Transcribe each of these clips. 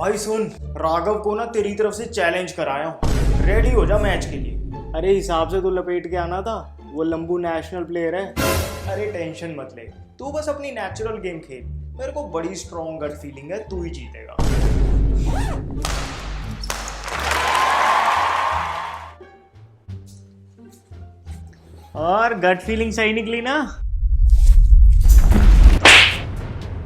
भाई सुन, राघव को ना तेरी तरफ से चैलेंज कराया हूँ, रेडी हो जा मैच के लिए। अरे हिसाब से तो लपेट के आना था, वो लंबू नेशनल प्लेयर है। अरे टेंशन मत ले, तू बस अपनी नेचुरल गेम खेल। मेरे को बड़ी स्ट्रॉन्ग गट फीलिंग है तू ही जीतेगा। और गट फीलिंग सही निकली ना?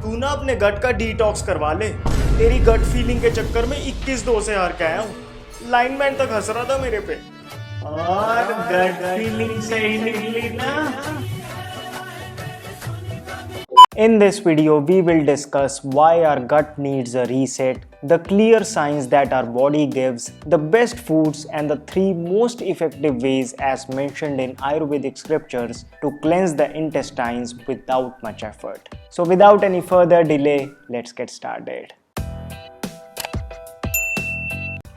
तू ना अपने गट का डिटॉक्स करवा ले। तेरी गट फीलिंग के चक्कर में 21-2 से हार के आया हूँ। लाइनमैन तक हंस रहा था मेरे पे। और गट फीलिंग सही निकली ना? In this video, we will discuss why our gut needs a reset, the clear signs that our body gives, the best foods, and the 3 most effective ways as mentioned in Ayurvedic scriptures to cleanse the intestines without much effort. So without any further delay, let's get started.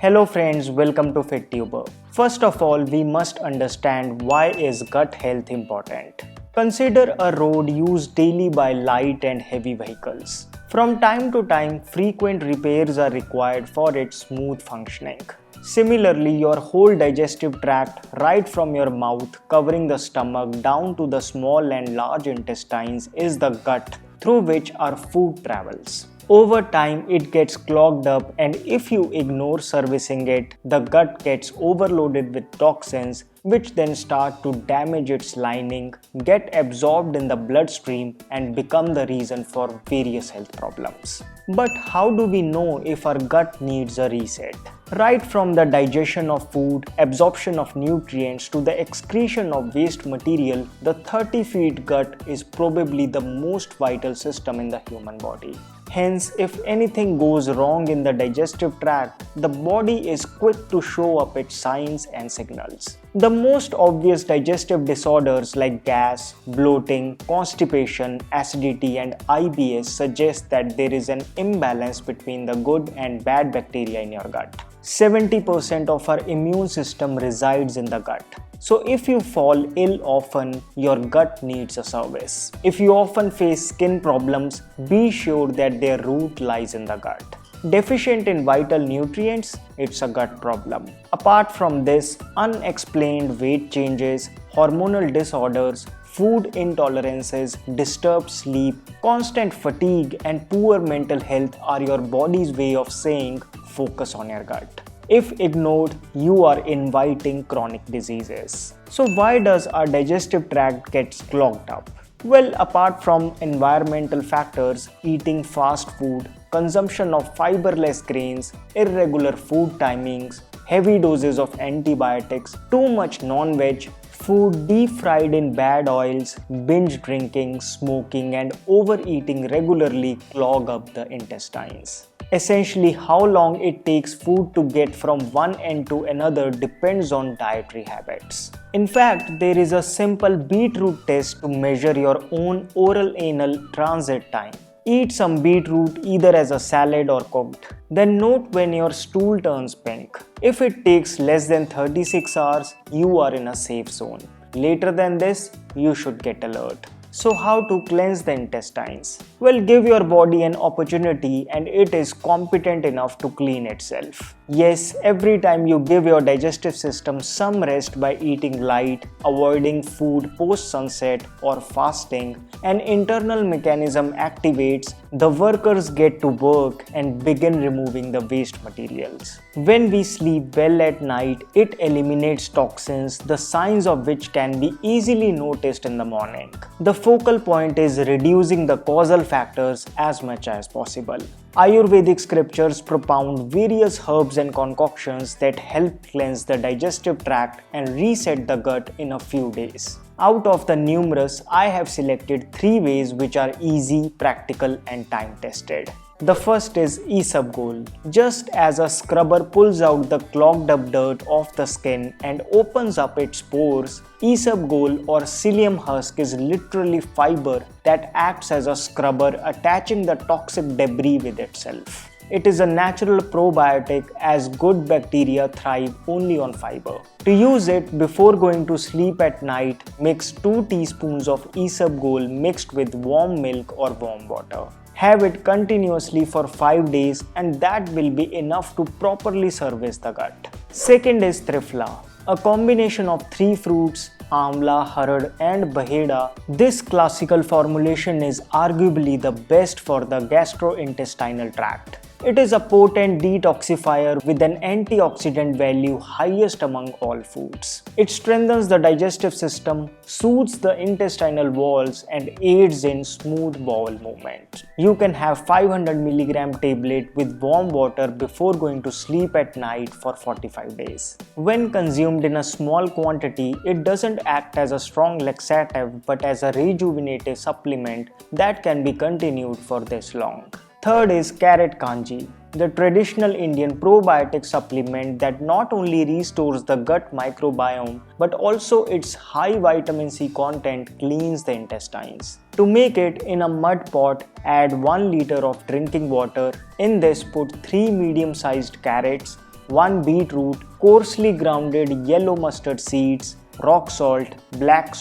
Hello friends, welcome to FitTuber. First of all, we must understand why is gut health important. Consider a road used daily by light and heavy vehicles. From time to time, frequent repairs are required for its smooth functioning. Similarly, your whole digestive tract, right from your mouth, covering the stomach down to the small and large intestines, is the gut through which our food travels. Over time, it gets clogged up, and if you ignore servicing it, the gut gets overloaded with toxins which then start to damage its lining, get absorbed in the bloodstream, and become the reason for various health problems. But how do we know if our gut needs a reset? Right from the digestion of food, absorption of nutrients, to the excretion of waste material, the 30-feet gut is probably the most vital system in the human body. Hence, if anything goes wrong in the digestive tract, the body is quick to show up its signs and signals. The most obvious digestive disorders like gas, bloating, constipation, acidity, and IBS suggest that there is an imbalance between the good and bad bacteria in your gut. 70% of our immune system resides in the gut. So if you fall ill often, your gut needs a service. If you often face skin problems, be sure that their root lies in the gut. Deficient in vital nutrients, it's a gut problem. Apart from this, unexplained weight changes, hormonal disorders, food intolerances, disturbed sleep, constant fatigue, and poor mental health are your body's way of saying, focus on your gut. If ignored, you are inviting chronic diseases. So why does our digestive tract get clogged up? Well, apart from environmental factors, eating fast food, consumption of fiberless grains, irregular food timings, heavy doses of antibiotics, too much non-veg, food deep fried in bad oils, binge drinking, smoking, and overeating regularly clog up the intestines. Essentially, how long it takes food to get from one end to another depends on dietary habits. In fact, there is a simple beetroot test to measure your own oral anal transit time. Eat some beetroot either as a salad or cooked. Then note when your stool turns pink. If it takes less than 36 hours, you are in a safe zone. Later than this, you should get alert. So how to cleanse the intestines? Well, give your body an opportunity and it is competent enough to clean itself. Yes, every time you give your digestive system some rest by eating light, avoiding food post-sunset or fasting, an internal mechanism activates, the workers get to work and begin removing the waste materials. When we sleep well at night, it eliminates toxins, the signs of which can be easily noticed in the morning. The focal point is reducing the causal factors as much as possible. Ayurvedic scriptures propound various herbs and concoctions that help cleanse the digestive tract and reset the gut in a few days. Out of the numerous, I have selected 3 ways which are easy, practical, and time-tested. The first is isabgol. Just as a scrubber pulls out the clogged up dirt off the skin and opens up its pores, isabgol or psyllium husk is literally fiber that acts as a scrubber, attaching the toxic debris with itself. It is a natural probiotic as good bacteria thrive only on fiber. To use it before going to sleep at night, mix 2 teaspoons of isabgol mixed with warm milk or warm water. Have it continuously for 5 days and that will be enough to properly service the gut. Second is Triphala, a combination of 3 fruits, amla, harad and baheda. This classical formulation is arguably the best for the gastrointestinal tract. It is a potent detoxifier with an antioxidant value highest among all foods. It strengthens the digestive system, soothes the intestinal walls and aids in smooth bowel movement. You can have 500 mg tablet with warm water before going to sleep at night for 45 days. When consumed in a small quantity, it doesn't act as a strong laxative but as a rejuvenative supplement that can be continued for this long. Third is carrot kanji, the traditional Indian probiotic supplement that not only restores the gut microbiome but also its high vitamin C content cleans the intestines. To make it, in a mud pot, add 1 liter of drinking water. In this, put 3 medium-sized carrots, 1 beetroot, coarsely grounded yellow mustard seeds, rock salt, black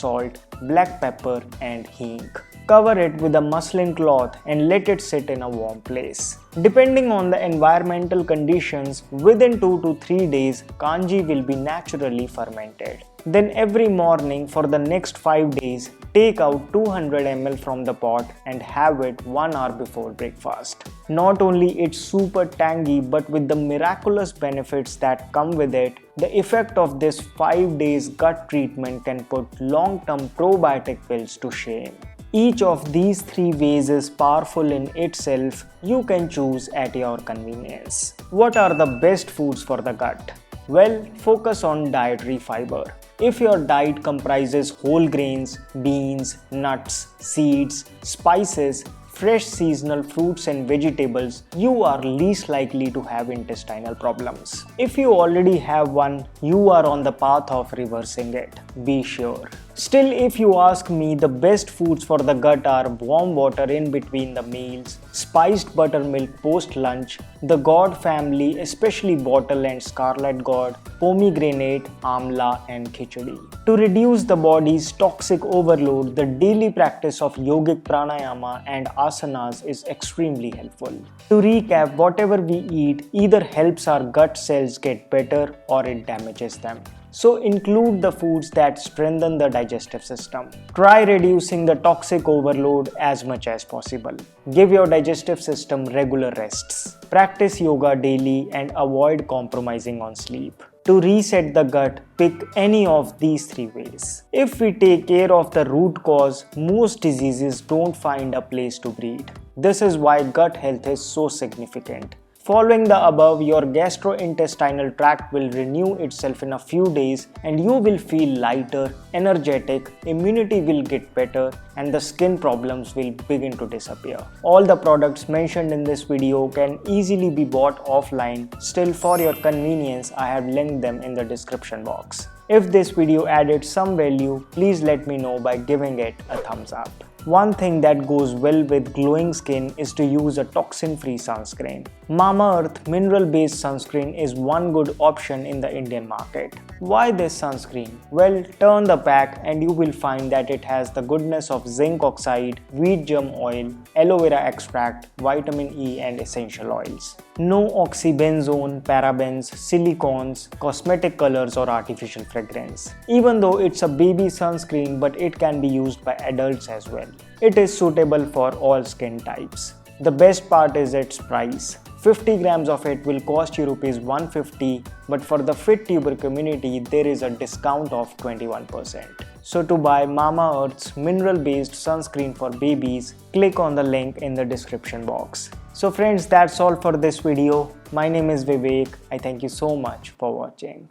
pepper and hing. Cover it with a muslin cloth and let it sit in a warm place. Depending on the environmental conditions, within 2 to 3 days, kanji will be naturally fermented. Then every morning for the next 5 days, take out 200 ml from the pot and have it 1 hour before breakfast. Not only it's super tangy but with the miraculous benefits that come with it, the effect of this 5 days gut treatment can put long-term probiotic pills to shame. Each of these 3 ways is powerful in itself. You can choose at your convenience. What are the best foods for the gut? Well, focus on dietary fiber. If your diet comprises whole grains, beans, nuts, seeds, spices, fresh seasonal fruits and vegetables, you are least likely to have intestinal problems. If you already have one, you are on the path of reversing it. Be sure. Still, if you ask me, the best foods for the gut are warm water in between the meals, spiced buttermilk post-lunch, the gourd family, especially bottle and scarlet gourd, pomegranate, amla and khichdi. To reduce the body's toxic overload, the daily practice of yogic pranayama and asanas is extremely helpful. To recap, whatever we eat either helps our gut cells get better or it damages them. So include the foods that strengthen the digestive system. Try reducing the toxic overload as much as possible. Give your digestive system regular rests. Practice yoga daily and avoid compromising on sleep. To reset the gut, pick any of these 3 ways. If we take care of the root cause, most diseases don't find a place to breed. This is why gut health is so significant. Following the above, your gastrointestinal tract will renew itself in a few days and you will feel lighter, energetic, immunity will get better and the skin problems will begin to disappear. All the products mentioned in this video can easily be bought offline. Still, for your convenience, I have linked them in the description box. If this video added some value, please let me know by giving it a thumbs up. One thing that goes well with glowing skin is to use a toxin-free sunscreen. Mamaearth mineral-based sunscreen is one good option in the Indian market. Why this sunscreen? Well, turn the pack and you will find that it has the goodness of zinc oxide, wheat germ oil, aloe vera extract, vitamin E and essential oils. No oxybenzone, parabens, silicones, cosmetic colors or artificial fragrance. Even though it's a baby sunscreen, but it can be used by adults as well. It is suitable for all skin types. The best part is its price. 50 grams of it will cost you Rs 150, but for the fit tuber community there is a discount of 21%. So to buy Mamaearth's mineral-based sunscreen for babies, click on the link in the description box. So friends, that's all for this video. My name is Vivek. I thank you so much for watching.